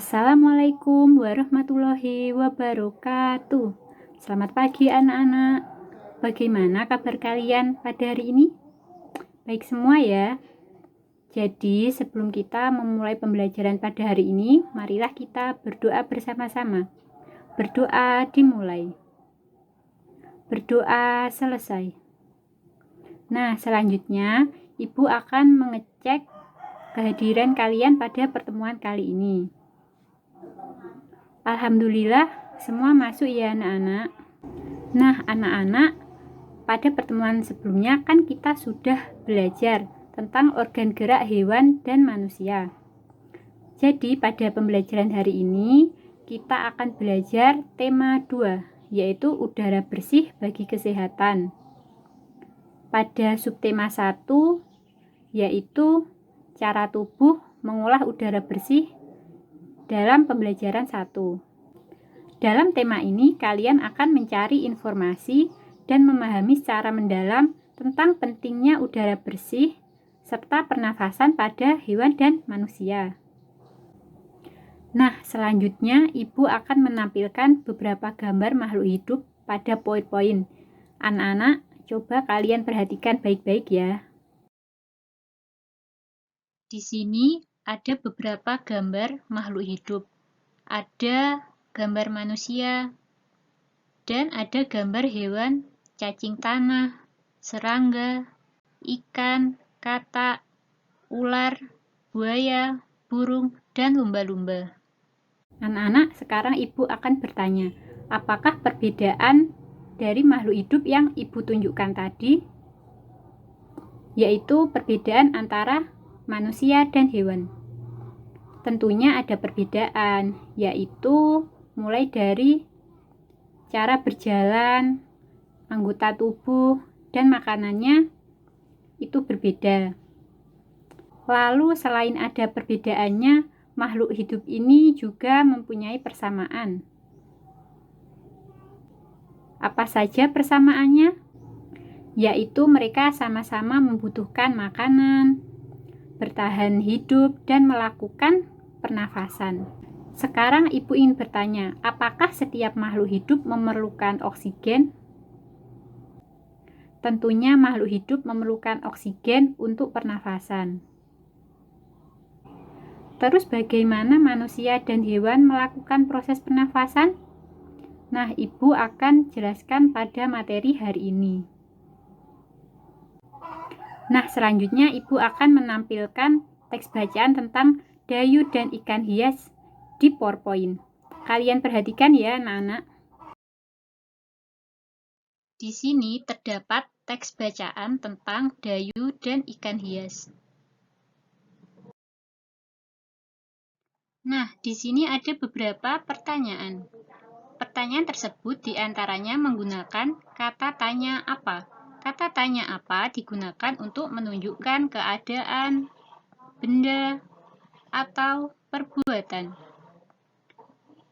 Assalamualaikum warahmatullahi wabarakatuh. Selamat pagi anak-anak. Bagaimana kabar kalian pada hari ini? Baik semua ya. Jadi sebelum kita memulai pembelajaran pada hari ini, marilah kita berdoa bersama-sama. Berdoa dimulai. Berdoa selesai. Nah, selanjutnya Ibu akan mengecek kehadiran kalian pada pertemuan kali ini. Alhamdulillah semua masuk ya anak-anak. Nah anak-anak, pada pertemuan sebelumnya kan kita sudah belajar tentang organ gerak hewan dan manusia. Jadi pada pembelajaran hari ini kita akan belajar tema 2, yaitu udara bersih bagi kesehatan. Pada subtema 1 yaitu cara tubuh mengolah udara bersih dalam pembelajaran 1. Dalam tema ini, kalian akan mencari informasi dan memahami secara mendalam tentang pentingnya udara bersih serta pernafasan pada hewan dan manusia. Nah, selanjutnya Ibu akan menampilkan beberapa gambar makhluk hidup pada poin-poin. Anak-anak, coba kalian perhatikan baik-baik ya. Di sini ada beberapa gambar makhluk hidup. Ada gambar manusia, dan ada gambar hewan cacing tanah, serangga, ikan, katak, ular, buaya, burung, dan lumba-lumba. Anak-anak, sekarang Ibu akan bertanya, apakah perbedaan dari makhluk hidup yang Ibu tunjukkan tadi? Yaitu perbedaan antara manusia dan hewan. Tentunya ada perbedaan, yaitu mulai dari cara berjalan, anggota tubuh, dan makanannya itu berbeda. Lalu selain ada perbedaannya, makhluk hidup ini juga mempunyai persamaan. Apa saja persamaannya? Yaitu mereka sama-sama membutuhkan makanan, bertahan hidup, dan melakukan pernafasan. Sekarang Ibu ingin bertanya, apakah setiap makhluk hidup memerlukan oksigen? Tentunya makhluk hidup memerlukan oksigen untuk pernafasan. Terus bagaimana manusia dan hewan melakukan proses pernafasan? Nah, Ibu akan jelaskan pada materi hari ini. Nah, selanjutnya Ibu akan menampilkan teks bacaan tentang dayu dan ikan hias di PowerPoint. Kalian perhatikan ya, anak-anak. Di sini terdapat teks bacaan tentang dayu dan ikan hias. Nah, di sini ada beberapa pertanyaan. Pertanyaan tersebut diantaranya menggunakan kata tanya apa. Kata tanya apa digunakan untuk menunjukkan keadaan, benda, atau perbuatan.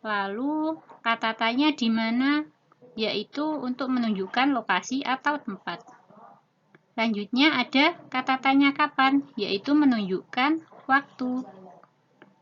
Lalu, kata tanya di mana, yaitu untuk menunjukkan lokasi atau tempat. Selanjutnya ada kata tanya kapan, yaitu menunjukkan waktu.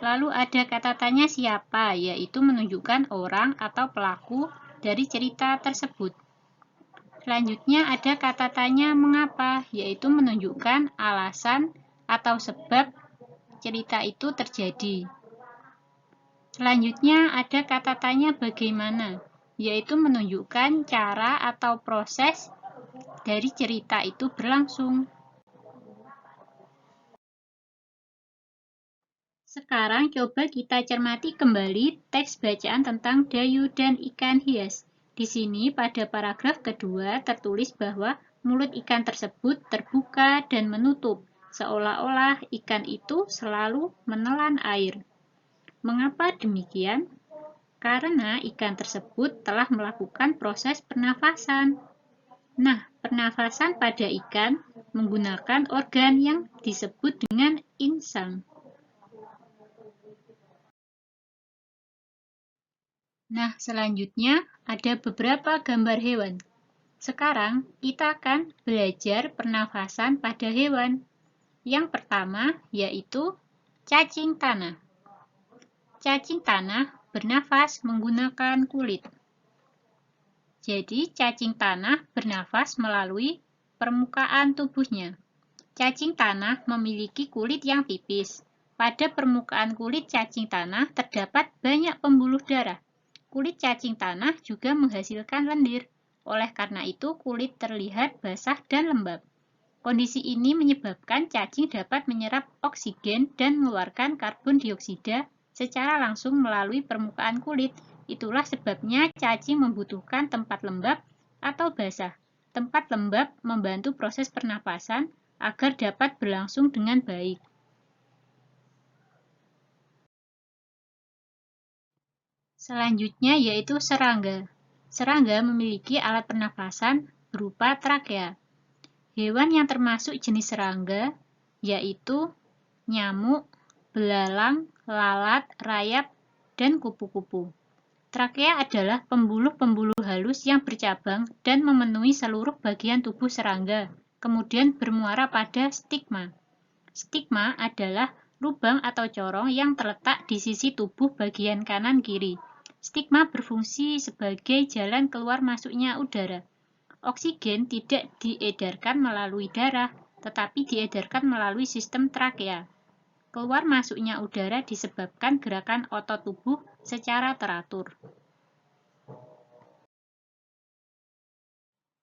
Lalu ada kata tanya siapa, yaitu menunjukkan orang atau pelaku dari cerita tersebut. Selanjutnya ada kata tanya mengapa, yaitu menunjukkan alasan atau sebab cerita itu terjadi. Selanjutnya ada kata tanya bagaimana, yaitu menunjukkan cara atau proses dari cerita itu berlangsung. Sekarang coba kita cermati kembali teks bacaan tentang dayu dan ikan hias. Di sini pada paragraf kedua tertulis bahwa mulut ikan tersebut terbuka dan menutup, seolah-olah ikan itu selalu menelan air. Mengapa demikian? Karena ikan tersebut telah melakukan proses pernafasan. Nah, pernafasan pada ikan menggunakan organ yang disebut dengan insang. Nah, selanjutnya ada beberapa gambar hewan. Sekarang kita akan belajar pernafasan pada hewan. Yang pertama yaitu cacing tanah. Cacing tanah bernafas menggunakan kulit. Jadi, cacing tanah bernafas melalui permukaan tubuhnya. Cacing tanah memiliki kulit yang tipis. Pada permukaan kulit cacing tanah terdapat banyak pembuluh darah. Kulit cacing tanah juga menghasilkan lendir. Oleh karena itu, kulit terlihat basah dan lembab. Kondisi ini menyebabkan cacing dapat menyerap oksigen dan mengeluarkan karbon dioksida secara langsung melalui permukaan kulit. Itulah sebabnya cacing membutuhkan tempat lembab atau basah. Tempat lembab membantu proses pernapasan agar dapat berlangsung dengan baik. Selanjutnya yaitu serangga. Serangga memiliki alat pernapasan berupa trakea. Hewan yang termasuk jenis serangga yaitu nyamuk, belalang, lalat, rayap, dan kupu-kupu. Trakea adalah pembuluh-pembuluh halus yang bercabang dan memenuhi seluruh bagian tubuh serangga, kemudian bermuara pada stigma. Stigma adalah lubang atau corong yang terletak di sisi tubuh bagian kanan-kiri. Stigma berfungsi sebagai jalan keluar masuknya udara. Oksigen tidak diedarkan melalui darah, tetapi diedarkan melalui sistem trakea. Keluar masuknya udara disebabkan gerakan otot tubuh secara teratur.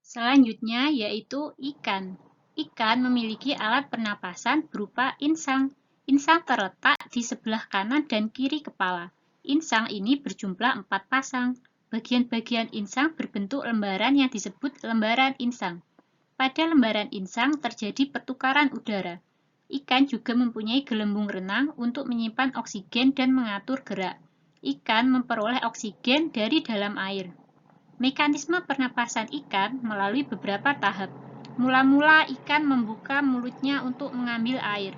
Selanjutnya yaitu ikan. Ikan memiliki alat pernapasan berupa insang. Insang terletak di sebelah kanan dan kiri kepala. Insang ini berjumlah 4 pasang. Bagian-bagian insang berbentuk lembaran yang disebut lembaran insang. Pada lembaran insang terjadi pertukaran udara. Ikan juga mempunyai gelembung renang untuk menyimpan oksigen dan mengatur gerak. Ikan memperoleh oksigen dari dalam air. Mekanisme pernapasan ikan melalui beberapa tahap. Mula-mula ikan membuka mulutnya untuk mengambil air.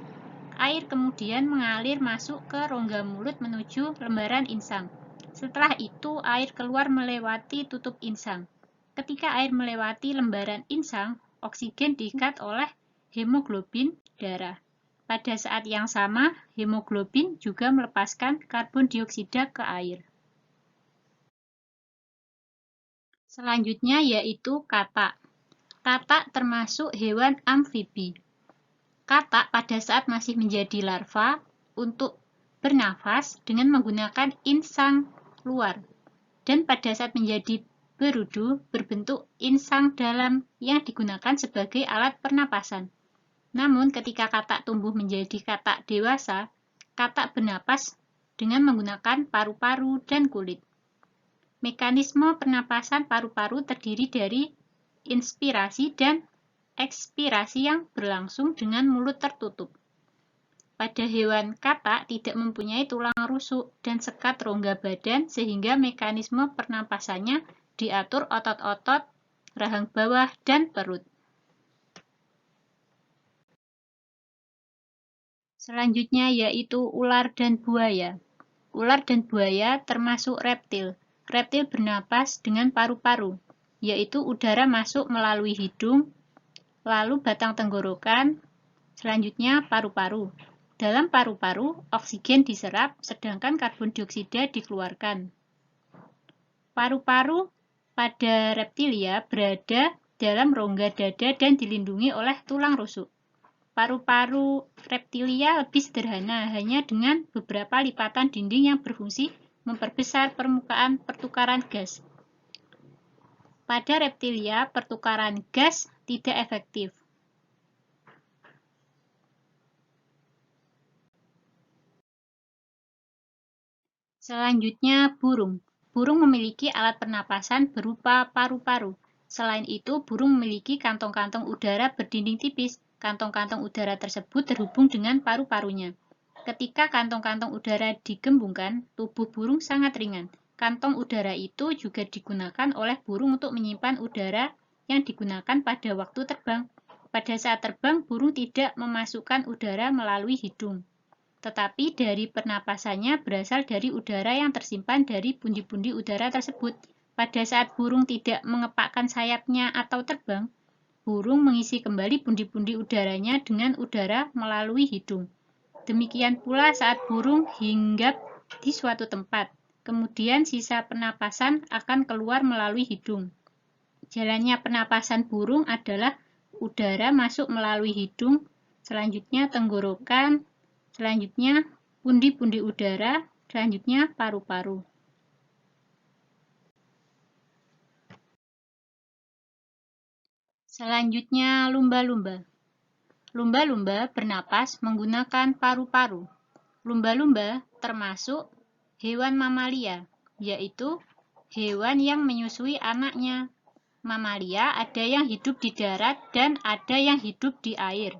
Air kemudian mengalir masuk ke rongga mulut menuju lembaran insang. Setelah itu, air keluar melewati tutup insang. Ketika air melewati lembaran insang, oksigen diikat oleh hemoglobin darah. Pada saat yang sama, hemoglobin juga melepaskan karbon dioksida ke air. Selanjutnya yaitu katak. Katak termasuk hewan amfibi. Katak pada saat masih menjadi larva untuk bernafas dengan menggunakan insang luar. Dan pada saat menjadi berudu berbentuk insang dalam yang digunakan sebagai alat pernapasan. Namun ketika katak tumbuh menjadi katak dewasa, katak bernapas dengan menggunakan paru-paru dan kulit. Mekanisme pernapasan paru-paru terdiri dari inspirasi dan ekspirasi yang berlangsung dengan mulut tertutup. Pada hewan katak tidak mempunyai tulang rusuk dan sekat rongga badan sehingga mekanisme pernapasannya diatur otot-otot rahang bawah dan perut. Selanjutnya yaitu ular dan buaya. Ular dan buaya termasuk reptil. Reptil bernapas dengan paru-paru, yaitu udara masuk melalui hidung, lalu batang tenggorokan, selanjutnya paru-paru. Dalam paru-paru, oksigen diserap, sedangkan karbon dioksida dikeluarkan. Paru-paru pada reptilia berada dalam rongga dada dan dilindungi oleh tulang rusuk. Paru-paru reptilia lebih sederhana, hanya dengan beberapa lipatan dinding yang berfungsi memperbesar permukaan pertukaran gas. Pada reptilia, pertukaran gas tidak efektif. Selanjutnya, burung. Burung memiliki alat pernapasan berupa paru-paru. Selain itu, burung memiliki kantong-kantong udara berdinding tipis. Kantong-kantong udara tersebut terhubung dengan paru-parunya. Ketika kantong-kantong udara digembungkan, tubuh burung sangat ringan. Kantong udara itu juga digunakan oleh burung untuk menyimpan udara yang digunakan pada waktu terbang. Pada saat terbang, burung tidak memasukkan udara melalui hidung, tetapi dari pernapasannya berasal dari udara yang tersimpan dari pundi-pundi udara tersebut. Pada saat burung tidak mengepakkan sayapnya atau terbang, burung mengisi kembali pundi-pundi udaranya dengan udara melalui hidung. Demikian pula saat burung hinggap di suatu tempat. Kemudian sisa pernapasan akan keluar melalui hidung. Jalannya pernapasan burung adalah udara masuk melalui hidung, selanjutnya tenggorokan, selanjutnya pundi-pundi udara, selanjutnya paru-paru. Selanjutnya lumba-lumba. Lumba-lumba bernapas menggunakan paru-paru. Lumba-lumba termasuk hewan mamalia, yaitu hewan yang menyusui anaknya. Mamalia ada yang hidup di darat dan ada yang hidup di air.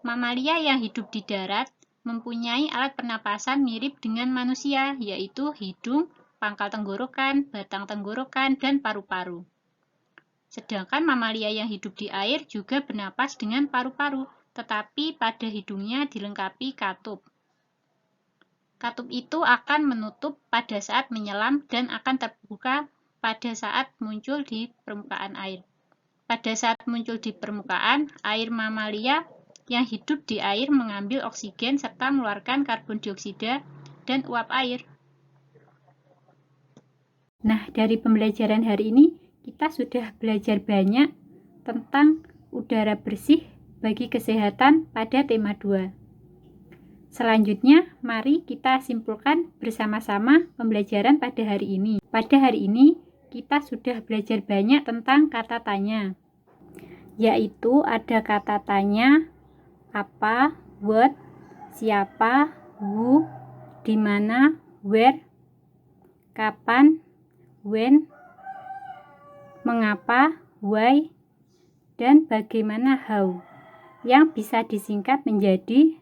Mamalia yang hidup di darat mempunyai alat pernapasan mirip dengan manusia, yaitu hidung, pangkal tenggorokan, batang tenggorokan, dan paru-paru. Sedangkan mamalia yang hidup di air juga bernapas dengan paru-paru, tetapi pada hidungnya dilengkapi katup. Katup itu akan menutup pada saat menyelam dan akan terbuka pada saat muncul di permukaan air. Pada saat muncul di permukaan, air mamalia yang hidup di air mengambil oksigen serta mengeluarkan karbon dioksida dan uap air. Nah, dari pembelajaran hari ini, kita sudah belajar banyak tentang udara bersih bagi kesehatan pada tema 2. Selanjutnya, mari kita simpulkan bersama-sama pembelajaran pada hari ini. Pada hari ini, kita sudah belajar banyak tentang kata tanya, yaitu ada kata tanya, apa, what, siapa, who, di mana, where, kapan, when, mengapa, why, dan bagaimana, how, yang bisa disingkat menjadi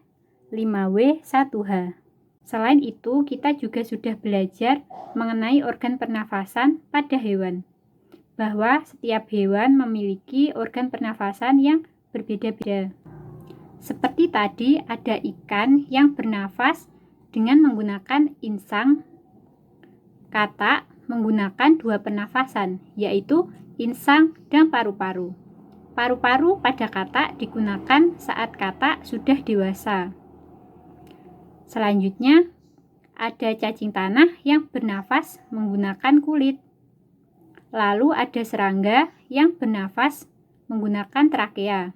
5W 1H. Selain itu, kita juga sudah belajar mengenai organ pernafasan pada hewan, bahwa setiap hewan memiliki organ pernafasan yang berbeda-beda. Seperti tadi, ada ikan yang bernafas dengan menggunakan insang, katak menggunakan 2 pernafasan, yaitu insang dan paru-paru. Paru-paru pada katak digunakan saat katak sudah dewasa. Selanjutnya, ada cacing tanah yang bernafas menggunakan kulit. Lalu ada serangga yang bernafas menggunakan trakea.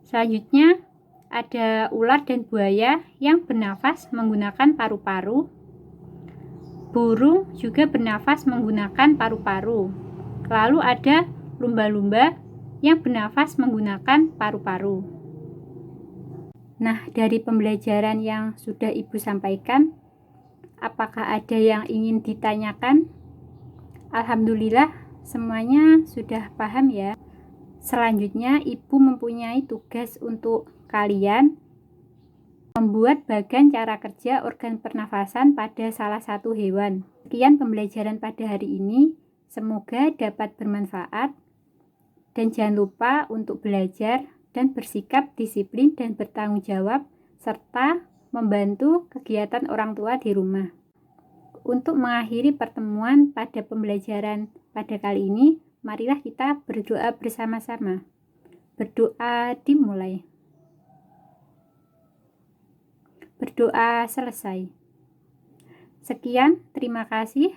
Selanjutnya, ada ular dan buaya yang bernafas menggunakan paru-paru. Burung juga bernafas menggunakan paru-paru. Lalu ada lumba-lumba yang bernafas menggunakan paru-paru. Nah, dari pembelajaran yang sudah Ibu sampaikan, apakah ada yang ingin ditanyakan? Alhamdulillah, semuanya sudah paham ya. Selanjutnya, Ibu mempunyai tugas untuk kalian membuat bagan cara kerja organ pernafasan pada salah satu hewan. Sekian pembelajaran pada hari ini. Semoga dapat bermanfaat. Dan jangan lupa untuk belajar dan bersikap disiplin dan bertanggung jawab, serta membantu kegiatan orang tua di rumah. Untuk mengakhiri pertemuan pada pembelajaran pada kali ini, marilah kita berdoa bersama-sama. Berdoa dimulai. Berdoa selesai. Sekian, terima kasih.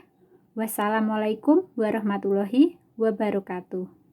Wassalamualaikum warahmatullahi wabarakatuh.